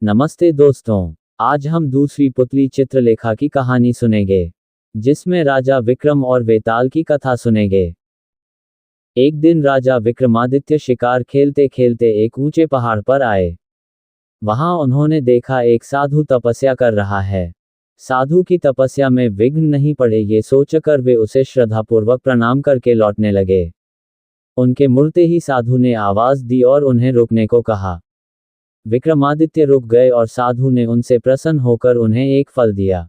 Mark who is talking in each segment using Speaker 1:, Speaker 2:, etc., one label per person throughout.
Speaker 1: नमस्ते दोस्तों, आज हम दूसरी पुतली चित्रलेखा की कहानी सुनेंगे, जिसमें राजा विक्रम और वेताल की कथा सुनेंगे। एक दिन राजा विक्रमादित्य शिकार खेलते खेलते एक ऊंचे पहाड़ पर आए। वहां उन्होंने देखा एक साधु तपस्या कर रहा है। साधु की तपस्या में विघ्न नहीं पड़े ये सोचकर वे उसे श्रद्धापूर्वक प्रणाम करके लौटने लगे। उनके मुड़ते ही साधु ने आवाज दी और उन्हें रुकने को कहा। विक्रमादित्य रुक गए और साधु ने उनसे प्रसन्न होकर उन्हें एक फल दिया।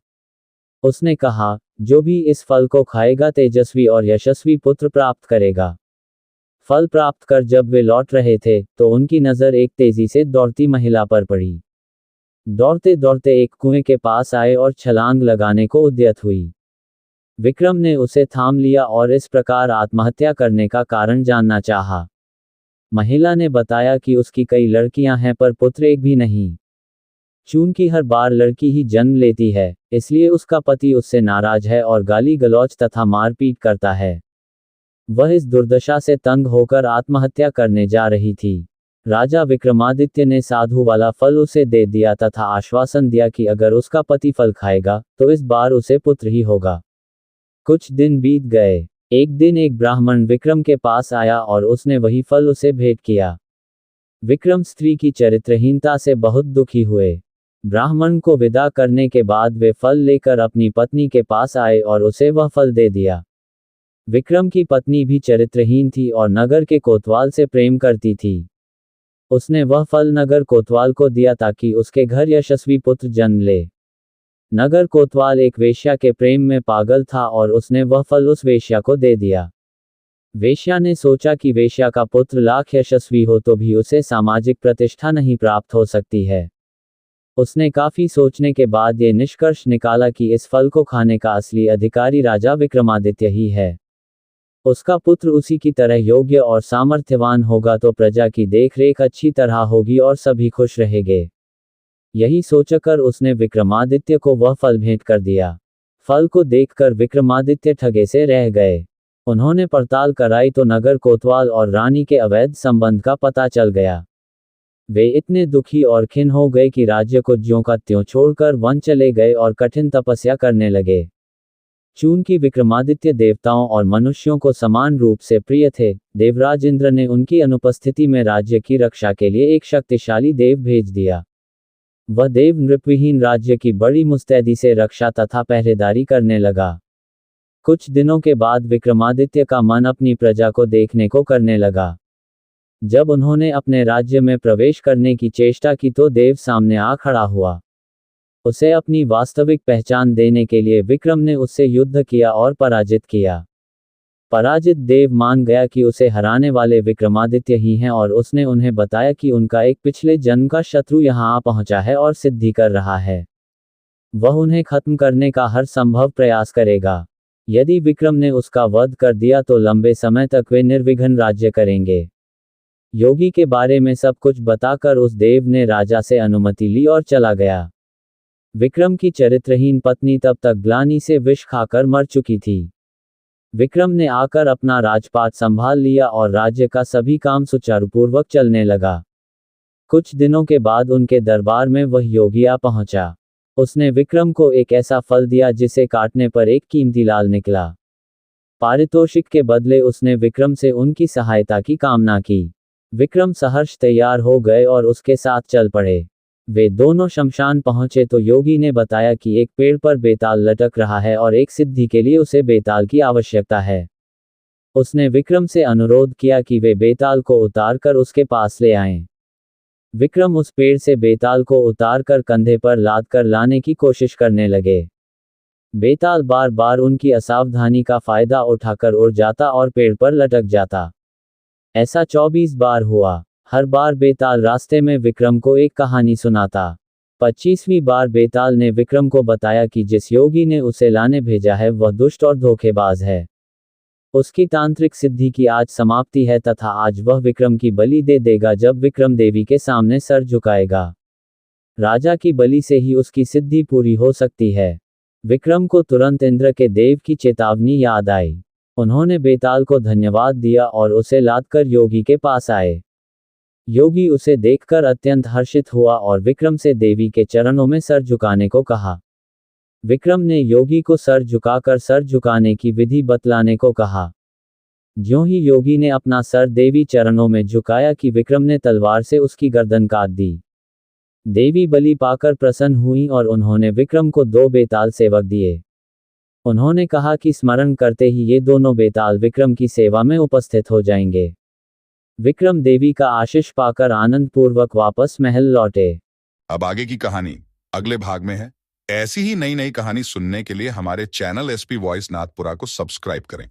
Speaker 1: उसने कहा, जो भी इस फल को खाएगा तेजस्वी और यशस्वी पुत्र प्राप्त करेगा। फल प्राप्त कर जब वे लौट रहे थे तो उनकी नज़र एक तेजी से दौड़ती महिला पर पड़ी। दौड़ते दौड़ते एक कुएं के पास आए और छलांग लगाने को उद्यत हुई। विक्रम ने उसे थाम लिया और इस प्रकार आत्महत्या करने का कारण जानना चाहा। महिला ने बताया कि उसकी कई लड़कियां हैं पर पुत्र एक भी नहीं। चूंकि हर बार लड़की ही जन्म लेती है, इसलिए उसका पति उससे नाराज है और गाली गलौज तथा मारपीट करता है। वह इस दुर्दशा से तंग होकर आत्महत्या करने जा रही थी। राजा विक्रमादित्य ने साधु वाला फल उसे दे दिया तथा आश्वासन दिया कि अगर उसका पति फल खाएगा तो इस बार उसे पुत्र ही होगा। कुछ दिन बीत गए। एक दिन एक ब्राह्मण विक्रम के पास आया और उसने वही फल उसे भेंट किया। विक्रम स्त्री की चरित्रहीनता से बहुत दुखी हुए। ब्राह्मण को विदा करने के बाद वे फल लेकर अपनी पत्नी के पास आए और उसे वह फल दे दिया। विक्रम की पत्नी भी चरित्रहीन थी और नगर के कोतवाल से प्रेम करती थी। उसने वह फल नगर कोतवाल को दिया ताकि उसके घर यशस्वी पुत्र जन्म ले। नगर कोतवाल एक वेश्या के प्रेम में पागल था और उसने वह फल उस वेश्या को दे दिया। वेश्या ने सोचा कि वेश्या का पुत्र लाख यशस्वी हो तो भी उसे सामाजिक प्रतिष्ठा नहीं प्राप्त हो सकती है। उसने काफी सोचने के बाद ये निष्कर्ष निकाला कि इस फल को खाने का असली अधिकारी राजा विक्रमादित्य ही है। उसका पुत्र उसी की तरह योग्य और सामर्थ्यवान होगा तो प्रजा की देखरेख अच्छी तरह होगी और सभी खुश रहेंगे। यही सोचकर उसने विक्रमादित्य को वह फल भेंट कर दिया। फल को देखकर विक्रमादित्य ठगे से रह गए। उन्होंने पड़ताल कराई तो नगर कोतवाल और रानी के अवैध संबंध का पता चल गया। वे इतने दुखी और खिन्न हो गए कि राज्य को ज्यों का त्यों छोड़कर वन चले गए और कठिन तपस्या करने लगे। चूंकि विक्रमादित्य देवताओं और मनुष्यों को समान रूप से प्रिय थे, देवराज इंद्र ने उनकी अनुपस्थिति में राज्य की रक्षा के लिए एक शक्तिशाली देव भेज दिया। वह देव नृपविहीन राज्य की बड़ी मुस्तैदी से रक्षा तथा पहरेदारी करने लगा। कुछ दिनों के बाद विक्रमादित्य का मन अपनी प्रजा को देखने को करने लगा। जब उन्होंने अपने राज्य में प्रवेश करने की चेष्टा की तो देव सामने आ खड़ा हुआ। उसे अपनी वास्तविक पहचान देने के लिए विक्रम ने उससे युद्ध किया और पराजित किया। पराजित देव मान गया कि उसे हराने वाले विक्रमादित्य ही हैं और उसने उन्हें बताया कि उनका एक पिछले जन्म का शत्रु यहाँ आ पहुंचा है और सिद्धि कर रहा है। वह उन्हें खत्म करने का हर संभव प्रयास करेगा। यदि विक्रम ने उसका वध कर दिया तो लंबे समय तक वे निर्विघ्न राज्य करेंगे। योगी के बारे में सब कुछ बताकर उस देव ने राजा से अनुमति ली और चला गया। विक्रम की चरित्रहीन पत्नी तब तक ग्लानि से विष खाकर मर चुकी थी। विक्रम ने आकर अपना राजपाट संभाल लिया और राज्य का सभी काम सुचारुपूर्वक चलने लगा। कुछ दिनों के बाद उनके दरबार में वह योगी आ पहुंचा। उसने विक्रम को एक ऐसा फल दिया जिसे काटने पर एक कीमती लाल निकला। पारितोषिक के बदले उसने विक्रम से उनकी सहायता की कामना की। विक्रम सहर्ष तैयार हो गए और उसके साथ चल पड़े। वे दोनों शमशान पहुंचे तो योगी ने बताया कि एक पेड़ पर बेताल लटक रहा है और एक सिद्धि के लिए उसे बेताल की आवश्यकता है। उसने विक्रम से अनुरोध किया कि वे बेताल को उतार कर उसके पास ले आएं। विक्रम उस पेड़ से बेताल को उतार कर कंधे पर लाद कर लाने की कोशिश करने लगे। बेताल बार बार उनकी असावधानी का फायदा उठाकर उड़ जाता और पेड़ पर लटक जाता। ऐसा 24 बार हुआ। हर बार बेताल रास्ते में विक्रम को एक कहानी सुनाता। 25वीं बार बेताल ने विक्रम को बताया कि जिस योगी ने उसे लाने भेजा है वह दुष्ट और धोखेबाज है। उसकी तांत्रिक सिद्धि की आज समाप्ति है तथा आज वह विक्रम की बलि दे देगा जब विक्रम देवी के सामने सर झुकाएगा। राजा की बलि से ही उसकी सिद्धि पूरी हो सकती है। विक्रम को तुरंत इंद्र के देव की चेतावनी याद आई। उन्होंने बेताल को धन्यवाद दिया और उसे लादकर योगी के पास आए। योगी उसे देखकर अत्यंत हर्षित हुआ और विक्रम से देवी के चरणों में सर झुकाने को कहा। विक्रम ने योगी को सर झुकाकर सर झुकाने की विधि बतलाने को कहा। ज्यों ही योगी ने अपना सर देवी चरणों में झुकाया कि विक्रम ने तलवार से उसकी गर्दन काट दी। देवी बलि पाकर प्रसन्न हुई और उन्होंने विक्रम को 2 बेताल सेवक दिए। उन्होंने कहा कि स्मरण करते ही ये दोनों बेताल विक्रम की सेवा में उपस्थित हो जाएंगे। विक्रम देवी का आशीष पाकर आनंद पूर्वक वापस महल लौटे।
Speaker 2: अब आगे की कहानी अगले भाग में है। ऐसी ही नई नई कहानी सुनने के लिए हमारे चैनल एसपी वॉइस नाथपुरा को सब्सक्राइब करें।